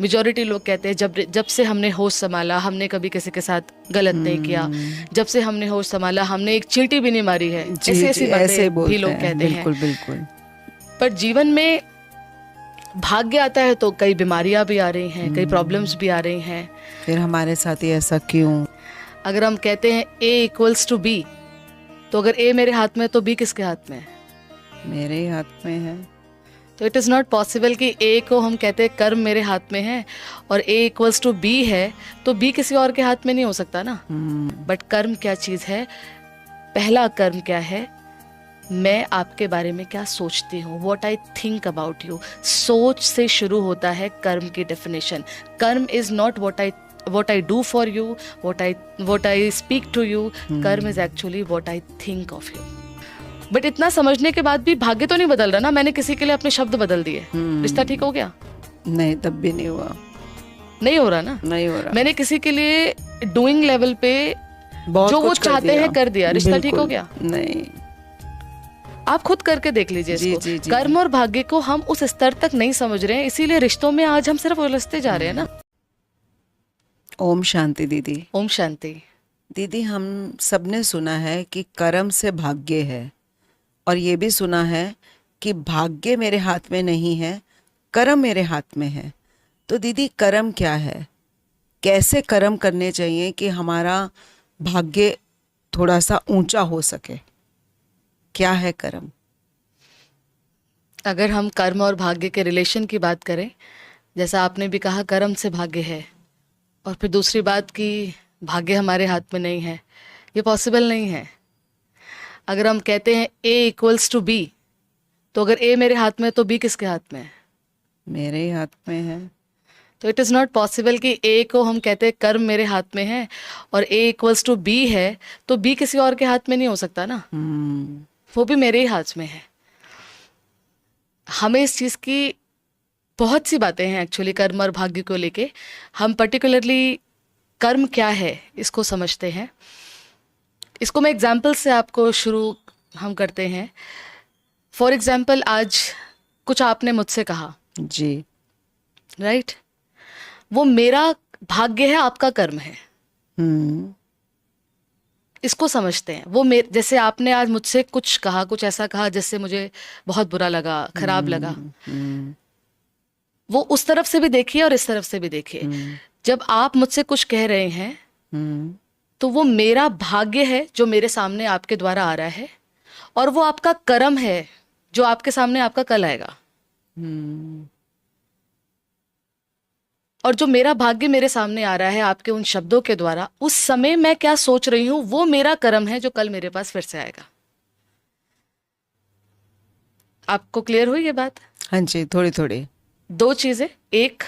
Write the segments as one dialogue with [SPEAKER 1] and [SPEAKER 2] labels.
[SPEAKER 1] Majority लोग कहते हैं जब जब से हमने होश संभाला हमने कभी किसी के साथ गलत नहीं किया, जब से हमने होश संभाला हमने एक चींटी भी नहीं मारी है, ऐसी ऐसी बातें भी लोग कहते हैं।
[SPEAKER 2] बिल्कुल बिल्कुल।
[SPEAKER 1] पर जीवन में भाग्य आता है तो कई बीमारियां भी आ रही हैं, कई प्रॉब्लम्स भी आ रही हैं।
[SPEAKER 2] फिर हमारे साथ ही ऐसा क्यों?
[SPEAKER 1] अगर हम कहते हैं A=B, तो अगर A मेरे हाथ में है तो B किसके हाथ में है?
[SPEAKER 2] मेरे ही हाथ में है।
[SPEAKER 1] तो इट इज़ नॉट पॉसिबल कि A को हम कहते हैं कर्म मेरे हाथ में है और A=B है तो B किसी और के हाथ में नहीं हो सकता ना। बट कर्म क्या चीज़ है? पहला कर्म क्या है? मैं आपके बारे में क्या सोचती हूँ, what I think about you. सोच से शुरू होता है कर्म की डेफिनेशन। कर्म is not what I do for you, what I speak to you. कर्म is actually what I think of you. But इतना समझने के बाद भी भाग्य तो नहीं बदल रहा ना। मैंने किसी के लिए अपने शब्द बदल दिए, रिश्ता ठीक हो गया?
[SPEAKER 2] नहीं, तब भी नहीं हुआ।
[SPEAKER 1] नहीं हो रहा ना,
[SPEAKER 2] नहीं हो रहा।
[SPEAKER 1] मैंने किसी के लिए डूइंग लेवल पे जो वो चाहते हैं कर दिया, रिश्ता ठीक हो गया?
[SPEAKER 2] नहीं।
[SPEAKER 1] आप खुद करके देख लीजिए इसको।
[SPEAKER 2] जी, जी,
[SPEAKER 1] कर्म और भाग्य को हम उस स्तर तक नहीं समझ रहे हैं, इसीलिए रिश्तों में आज हम सिर्फ उलझते जा रहे हैं ना।
[SPEAKER 2] ओम शांति दीदी।
[SPEAKER 1] ओम शांति।
[SPEAKER 2] दीदी, हम सबने सुना है कि कर्म से भाग्य है, और ये भी सुना है कि भाग्य मेरे हाथ में नहीं है, कर्म मेरे हाथ में है। तो दीदी, कर्म क्या है? कैसे कर्म करने चाहिए कि हमारा भाग्य थोड़ा सा ऊंचा हो सके? क्या है कर्म?
[SPEAKER 1] अगर हम कर्म और भाग्य के रिलेशन की बात करें, जैसा आपने भी कहा कर्म से भाग्य है, और फिर दूसरी बात कि भाग्य हमारे हाथ में नहीं है, ये पॉसिबल नहीं है। अगर हम कहते हैं A=B, तो अगर A मेरे हाथ में है तो B किसके हाथ में है?
[SPEAKER 2] मेरे ही हाथ में है।
[SPEAKER 1] तो इट इज़ नॉट पॉसिबल कि A को हम कहते हैं कर्म मेरे हाथ में है और A=B है तो B किसी और के हाथ में नहीं हो सकता ना। वो भी मेरे ही हाथ में है। हमें इस चीज़ की बहुत सी बातें हैं एक्चुअली कर्म और भाग्य को लेके। हम पर्टिकुलरली कर्म क्या है इसको समझते हैं। इसको मैं एग्जाम्पल से आपको शुरू हम करते हैं। फॉर एग्जाम्पल, आज कुछ आपने मुझसे कहा
[SPEAKER 2] जी,
[SPEAKER 1] राइट, वो मेरा भाग्य है, आपका कर्म है। इसको समझते हैं। वो जैसे आपने आज मुझसे कुछ कहा, कुछ ऐसा कहा जिससे मुझे बहुत बुरा लगा, खराब लगा, वो उस तरफ से भी देखिए और इस तरफ से भी देखिए। जब आप मुझसे कुछ कह रहे हैं तो वो मेरा भाग्य है जो मेरे सामने आपके द्वारा आ रहा है, और वो आपका कर्म है जो आपके सामने आपका कल आएगा। और जो मेरा भाग्य मेरे सामने आ रहा है आपके उन शब्दों के द्वारा, उस समय मैं क्या सोच रही हूं वो मेरा कर्म है जो कल मेरे पास फिर से आएगा। आपको क्लियर हुई ये बात?
[SPEAKER 2] हाँ जी, थोड़ी थोड़ी।
[SPEAKER 1] दो चीजें, एक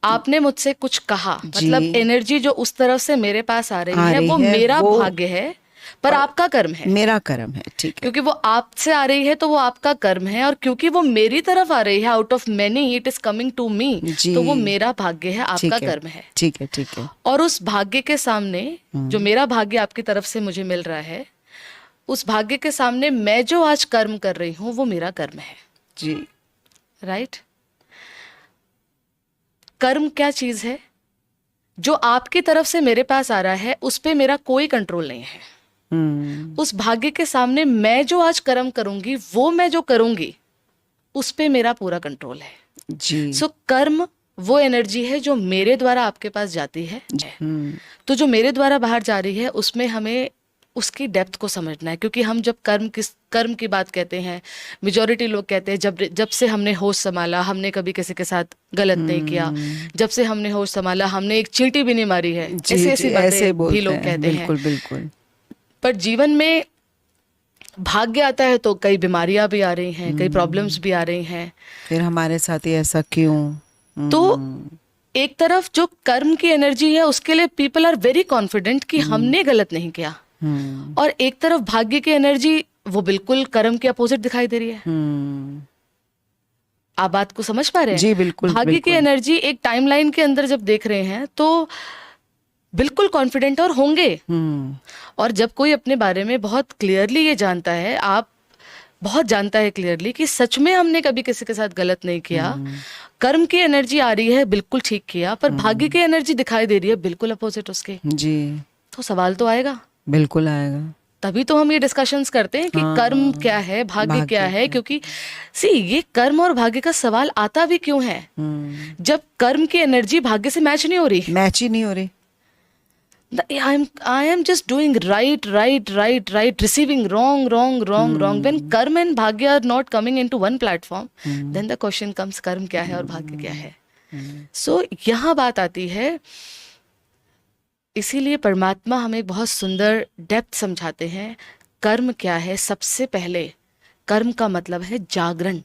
[SPEAKER 1] आपने मुझसे कुछ कहा, मतलब एनर्जी जो उस तरफ से मेरे पास आ रही है वो मेरा भाग्य है पर आपका कर्म है।
[SPEAKER 2] मेरा कर्म है, ठीक है।
[SPEAKER 1] क्योंकि वो आपसे आ रही है तो वो आपका कर्म है, और क्योंकि वो मेरी तरफ आ रही है, out of many it is coming to me, तो वो मेरा भाग्य है, आपका कर्म है।
[SPEAKER 2] ठीक है, ठीक है।
[SPEAKER 1] और उस भाग्य के सामने जो मेरा भाग्य आपकी तरफ से मुझे मिल रहा है, उस भाग्य के सामने मैं जो आज कर्म कर रही हूँ वो मेरा कर्म है।
[SPEAKER 2] जी,
[SPEAKER 1] राइट। कर्म क्या चीज है? जो आपकी तरफ से मेरे पास आ रहा है उस पे मेरा कोई कंट्रोल नहीं है। उस भाग्य के सामने मैं जो आज कर्म करूंगी, वो मैं जो करूंगी उस पे मेरा पूरा कंट्रोल है।
[SPEAKER 2] जी।
[SPEAKER 1] सो कर्म वो एनर्जी है जो मेरे द्वारा आपके पास जाती है। तो जो मेरे द्वारा बाहर जा रही है उसमें हमें उसकी डेप्थ को समझना है। क्योंकि हम जब कर्म की बात कहते हैं, मेजॉरिटी लोग कहते हैं जब से हमने होश संभाला हमने कभी किसी के साथ गलत नहीं किया, जब से हमने होश संभाला हमने एक चींटी भी नहीं मारी है, ऐसी बातें भी लोग कहते हैं।
[SPEAKER 2] बिल्कुल बिल्कुल। पर
[SPEAKER 1] जीवन में भाग्य आता है तो कई बीमारियां भी आ रही हैं, कई प्रॉब्लम्स भी आ रही हैं।
[SPEAKER 2] फिर हमारे साथ ही ऐसा क्यों?
[SPEAKER 1] तो एक तरफ जो कर्म की एनर्जी है उसके लिए पीपल आर वेरी कॉन्फिडेंट कि हमने गलत नहीं किया, और एक तरफ भाग्य की एनर्जी वो बिल्कुल कर्म के अपोजिट दिखाई दे रही है। आप बात को समझ पा रहे हैं?
[SPEAKER 2] जी, बिल्कुल।
[SPEAKER 1] भाग्य की एनर्जी एक टाइमलाइन के अंदर जब देख रहे हैं तो बिल्कुल कॉन्फिडेंट और होंगे। और जब कोई अपने बारे में बहुत क्लियरली ये जानता है, आप बहुत जानता है क्लियरली कि सच में हमने कभी किसी के साथ गलत नहीं किया, कर्म की एनर्जी आ रही है बिल्कुल ठीक किया, पर भाग्य की एनर्जी दिखाई दे रही है बिल्कुल अपोजिट उसके।
[SPEAKER 2] जी
[SPEAKER 1] तो सवाल तो आएगा,
[SPEAKER 2] बिल्कुल आएगा।
[SPEAKER 1] तभी तो हम ये डिस्कशंस करते हैं कि कर्म क्या है, भाग्य क्या है। क्योंकि सी ये कर्म और भाग्य का सवाल आता भी क्यों है, जब कर्म की एनर्जी भाग्य से मैच नहीं हो रही,
[SPEAKER 2] मैच ही नहीं हो रही।
[SPEAKER 1] I am just doing right, receiving wrong. When karma and bhagya are not coming into one platform, then the question comes कर्म क्या है और भाग्य क्या है। So यहाँ बात आती है, इसीलिए परमात्मा हमें बहुत सुंदर डेप्थ समझाते हैं। कर्म क्या है? सबसे पहले कर्म का मतलब है जागरण,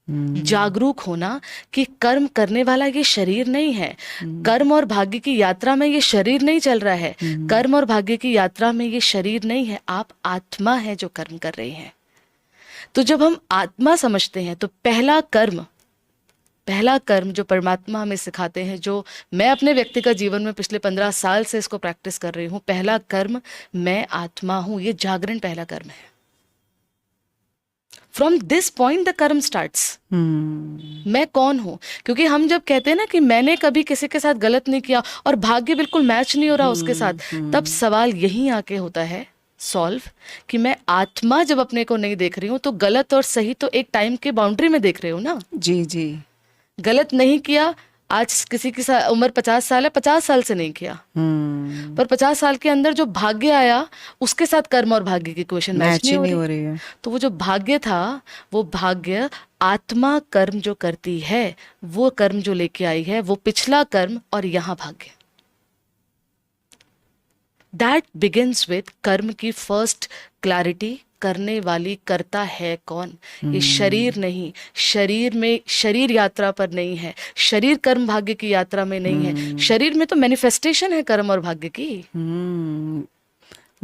[SPEAKER 1] जागरूक होना कि कर्म करने वाला ये शरीर नहीं है। कर्म और भाग्य की यात्रा में ये शरीर नहीं चल रहा है। कर्म और भाग्य की यात्रा में ये शरीर नहीं है, आप आत्मा है जो कर्म कर रही है। तो जब हम आत्मा समझते हैं तो पहला कर्म जो परमात्मा हमें सिखाते हैं, जो मैं अपने व्यक्तिगत जीवन में पिछले 15 साल से इसको प्रैक्टिस कर रही हूँ, पहला कर्म मैं आत्मा हूं, ये जागरण पहला कर्म है। फ्रॉम दिस पॉइंट द कर्म स्टार्ट्स। मैं कौन हूं? क्योंकि हम जब कहते हैं ना कि मैंने कभी किसी के साथ गलत नहीं किया और भाग्य बिल्कुल मैच नहीं हो रहा उसके साथ, तब सवाल यही आके होता है सॉल्व कि मैं आत्मा जब अपने को नहीं देख रही हूं तो गलत और सही तो एक टाइम के बाउंड्री में देख रही हूं ना।
[SPEAKER 2] जी जी।
[SPEAKER 1] गलत नहीं किया, आज किसी की उम्र 50 साल है, 50 साल से नहीं किया, पर 50 साल के अंदर जो भाग्य आया उसके साथ कर्म और भाग्य की इक्वेशन मैच नहीं हो रही है। तो वो जो भाग्य था, वो भाग्य आत्मा कर्म जो करती है, वो कर्म जो लेके आई है, वो पिछला कर्म और यहाँ भाग्य। दैट बिगिंस विद कर्म की फर्स्ट क्लैरिटी। करने वाली करता है कौन? ये शरीर नहीं, शरीर यात्रा पर नहीं है, शरीर कर्म भाग्य की यात्रा में नहीं है। शरीर में तो मैनिफेस्टेशन है कर्म और भाग्य की।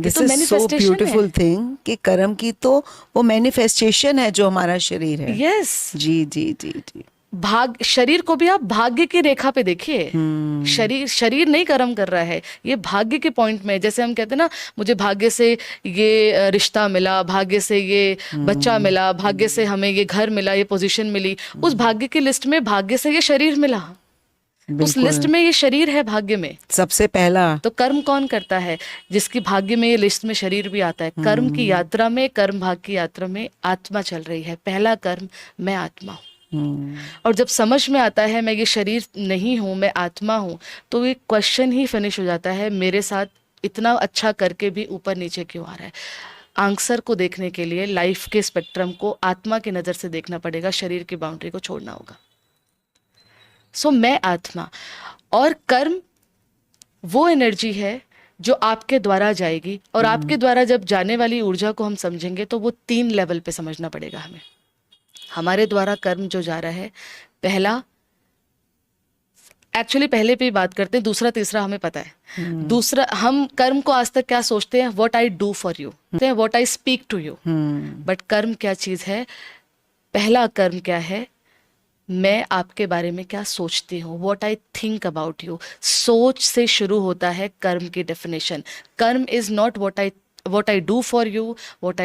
[SPEAKER 2] This is so beautiful thing कि कर्म की तो वो मैनिफेस्टेशन है जो हमारा शरीर है।
[SPEAKER 1] यस
[SPEAKER 2] जी जी जी जी।
[SPEAKER 1] शरीर को भी आप भाग्य की रेखा पे देखिए। शरीर नहीं कर्म कर रहा है, ये भाग्य के पॉइंट में। जैसे हम कहते हैं ना, मुझे भाग्य से ये रिश्ता मिला, भाग्य से ये बच्चा मिला, भाग्य से हमें ये घर मिला, ये पोजीशन मिली, उस भाग्य की लिस्ट में भाग्य से ये शरीर मिला, उस लिस्ट में ये शरीर है भाग्य में सबसे पहला। तो कर्म कौन करता है? जिसकी भाग्य में ये लिस्ट में शरीर भी आता है। कर्म की यात्रा में, कर्म भाग्य की यात्रा में आत्मा चल रही है। पहला कर्म मैं आत्मा हूँ। और जब समझ में आता है मैं ये शरीर नहीं हूं, मैं आत्मा हूं, तो ये क्वेश्चन ही फिनिश हो जाता है, मेरे साथ इतना अच्छा करके भी ऊपर नीचे क्यों आ रहा है? आंसर को देखने के लिए लाइफ के स्पेक्ट्रम को आत्मा की नजर से देखना पड़ेगा, शरीर की बाउंड्री को छोड़ना होगा। सो मैं आत्मा, और कर्म वो एनर्जी है जो आपके द्वारा जाएगी, और आपके द्वारा जब जाने वाली ऊर्जा को हम समझेंगे तो वो 3 लेवल पे समझना पड़ेगा हमें। हमारे द्वारा कर्म जो जा रहा है, पहला, एक्चुअली पहले पे ही बात करते हैं, दूसरा तीसरा हमें पता है। दूसरा, हम कर्म को आज तक क्या सोचते हैं? What I do for you, what I speak to you. But कर्म क्या चीज है? पहला कर्म क्या है? मैं आपके बारे में क्या सोचती हूँ, what I think about you. सोच से शुरू होता है कर्म की डेफिनेशन। कर्म is not what I do for you, what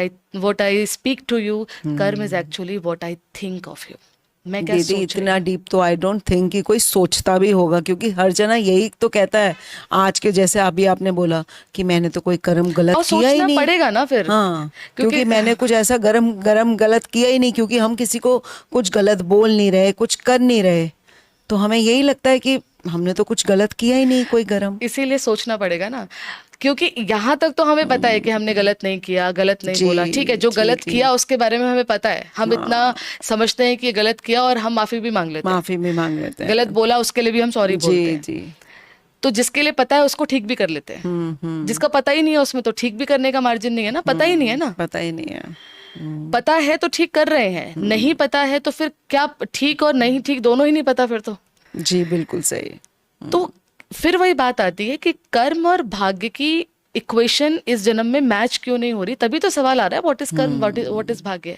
[SPEAKER 1] I speak to you. कर्म is actually what I think of you. मैं क्या सोच रही हूँ।
[SPEAKER 2] इतना डीप तो आई डोंट थिंक कि कोई सोचता भी होगा, क्योंकि हर जना यही तो कहता है आज के, जैसे अभी आपने बोला कि मैंने तो कोई कर्म गलत किया ही नहीं।
[SPEAKER 1] पड़ेगा ना फिर।
[SPEAKER 2] हाँ, क्योंकि मैंने कुछ ऐसा गरम गलत किया ही नहीं, क्योंकि हम किसी को कुछ गलत बोल नहीं रहे, कुछ कर नहीं रहे, तो हमें यही लगता है कि हमने तो कुछ गलत किया ही नहीं, कोई गरम।
[SPEAKER 1] इसीलिए सोचना पड़ेगा ना, क्योंकि यहाँ तक तो हमें पता है कि हमने गलत नहीं किया, गलत नहीं बोला, ठीक है। जो गलत किया उसके बारे में हमें पता है, हम इतना समझते हैं कि ये गलत किया और हम माफी भी मांग लेते हैं। गलत बोला उसके लिए भी हम सॉरी बोलते हैं। तो जिसके लिए पता है उसको ठीक भी कर लेते हैं। जिसका पता ही नहीं है उसमें तो ठीक भी करने का मार्जिन नहीं है ना, पता ही नहीं है ना।
[SPEAKER 2] पता ही नहीं है।
[SPEAKER 1] पता है तो ठीक कर रहे हैं, नहीं पता है तो फिर क्या ठीक और नहीं ठीक दोनों ही नहीं पता फिर तो।
[SPEAKER 2] जी बिल्कुल सही।
[SPEAKER 1] तो फिर वही बात आती है कि कर्म और भाग्य की इक्वेशन इस जन्म में मैच क्यों नहीं हो रही। तभी तो सवाल आ रहा है व्हाट इज कर्म, व्हाट इज भाग्य।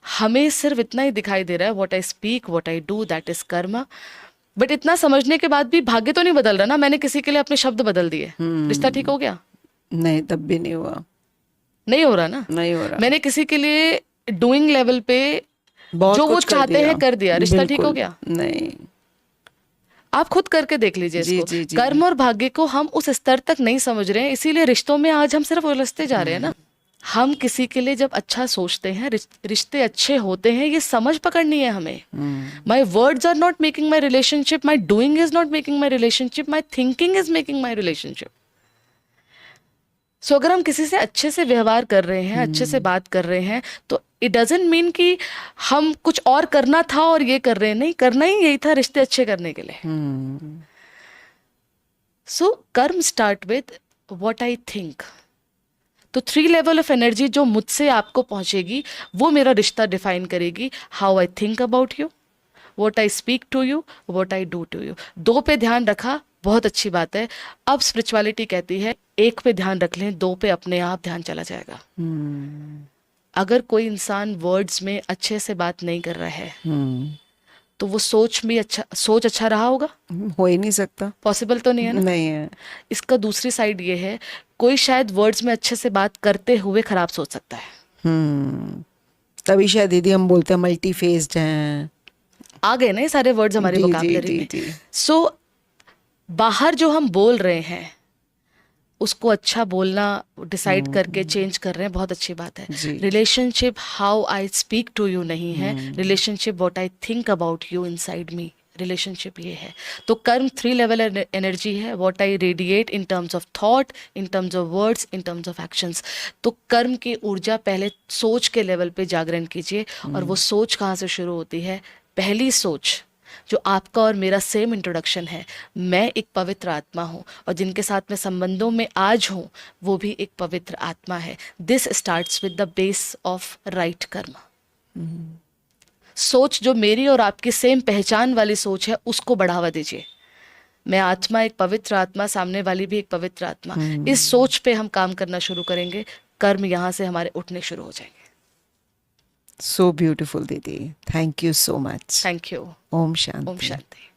[SPEAKER 1] हमें सिर्फ इतना ही दिखाई दे रहा है, what I speak, what I do, that is कर्म। बट इतना समझने के बाद भी भाग्य तो नहीं बदल रहा ना। मैंने किसी के लिए अपने शब्द बदल दिए, रिश्ता ठीक हो गया?
[SPEAKER 2] नहीं, तब भी नहीं हुआ।
[SPEAKER 1] नहीं हो रहा ना,
[SPEAKER 2] नहीं हो रहा।
[SPEAKER 1] मैंने किसी के लिए डूइंग लेवल पे
[SPEAKER 2] बहुत
[SPEAKER 1] जो वो
[SPEAKER 2] कुछ कर
[SPEAKER 1] चाहते
[SPEAKER 2] दिया।
[SPEAKER 1] हैं कर दिया, रिश्ता ठीक हो
[SPEAKER 2] बिल्कुल।
[SPEAKER 1] गया।
[SPEAKER 2] नहीं।
[SPEAKER 1] आप खुद करके देख लीजिए
[SPEAKER 2] जी
[SPEAKER 1] इसको।
[SPEAKER 2] जी जी।
[SPEAKER 1] कर्म और भाग्य को हम उस स्तर तक नहीं समझ रहे हैं, इसीलिए रिश्तों में आज हम सिर्फ उलझते जा रहे हैं ना। हम किसी के लिए जब अच्छा सोचते हैं, रिश्ते अच्छे होते हैं, ये समझ पकड़नी है हमें। My words are not making my relationship, my doing is not making my relationship, my thinking is making my relationship. So अगर हम किसी से अच्छे से व्यवहार कर रहे हैं, अच्छे से बात कर रहे हैं, तो इट डजेंट मीन कि हम कुछ और करना था और ये कर रहे हैं। नहीं, करना ही यही था रिश्ते अच्छे करने के लिए। सो कर्म start with what I think. तो 3 लेवल ऑफ एनर्जी जो मुझसे आपको पहुंचेगी, वो मेरा रिश्ता डिफाइन करेगी। How I think about you, what I speak to you, what I do to you. 2 पे ध्यान रखा, बहुत अच्छी बात है। अब स्पिरिचुअलिटी कहती है 1 पे ध्यान रख लें, 2 पे अपने आप ध्यान चला जाएगा। अगर कोई इंसान वर्ड्स में अच्छे से बात नहीं कर रहा है, तो वो सोच अच्छा रहा होगा?
[SPEAKER 2] हो ही नहीं सकता।
[SPEAKER 1] पॉसिबल तो नहीं है ना।
[SPEAKER 2] नहीं है।
[SPEAKER 1] इसका दूसरी साइड ये है, कोई शायद वर्ड्स में अच्छे से बात करते हुए खराब सोच सकता है।
[SPEAKER 2] तभी शायद दीदी हम बोलते हैं मल्टी फेस्ड हैं।
[SPEAKER 1] आ गए ना ये सारे वर्ड्स हमारे
[SPEAKER 2] जी,
[SPEAKER 1] वोकैबुलरी
[SPEAKER 2] जी,
[SPEAKER 1] में।
[SPEAKER 2] जी।
[SPEAKER 1] सो बाहर जो हम बोल रहे हैं उसको अच्छा बोलना डिसाइड करके चेंज कर रहे हैं, बहुत अच्छी बात है।
[SPEAKER 2] जी।
[SPEAKER 1] Relationship how I speak to you नहीं है, relationship what I think about you inside me, relationship ये है। तो कर्म 3 लेवल एनर्जी है, what I radiate in terms of thought, in terms of words, in terms of actions. तो कर्म की ऊर्जा पहले सोच के लेवल पे जागरण कीजिए, और वो सोच कहाँ से शुरू होती है? पहली सोच जो आपका और मेरा सेम इंट्रोडक्शन है, मैं एक पवित्र आत्मा हूँ, और जिनके साथ मैं संबंधों में आज हूँ वो भी एक पवित्र आत्मा है। This starts with the base of right कर्म। सोच जो मेरी और आपकी सेम पहचान वाली सोच है, उसको बढ़ावा दीजिए। मैं आत्मा, एक पवित्र आत्मा, सामने वाली भी एक पवित्र आत्मा। इस सोच पे हम काम करना शुरू करेंगे, कर्म यहाँ से हमारे उठने शुरू हो जाएंगे।
[SPEAKER 2] सो ब्यूटीफुल दीदी, thank you so much.
[SPEAKER 1] Thank you.
[SPEAKER 2] ओम शांति।
[SPEAKER 1] ओम शांति।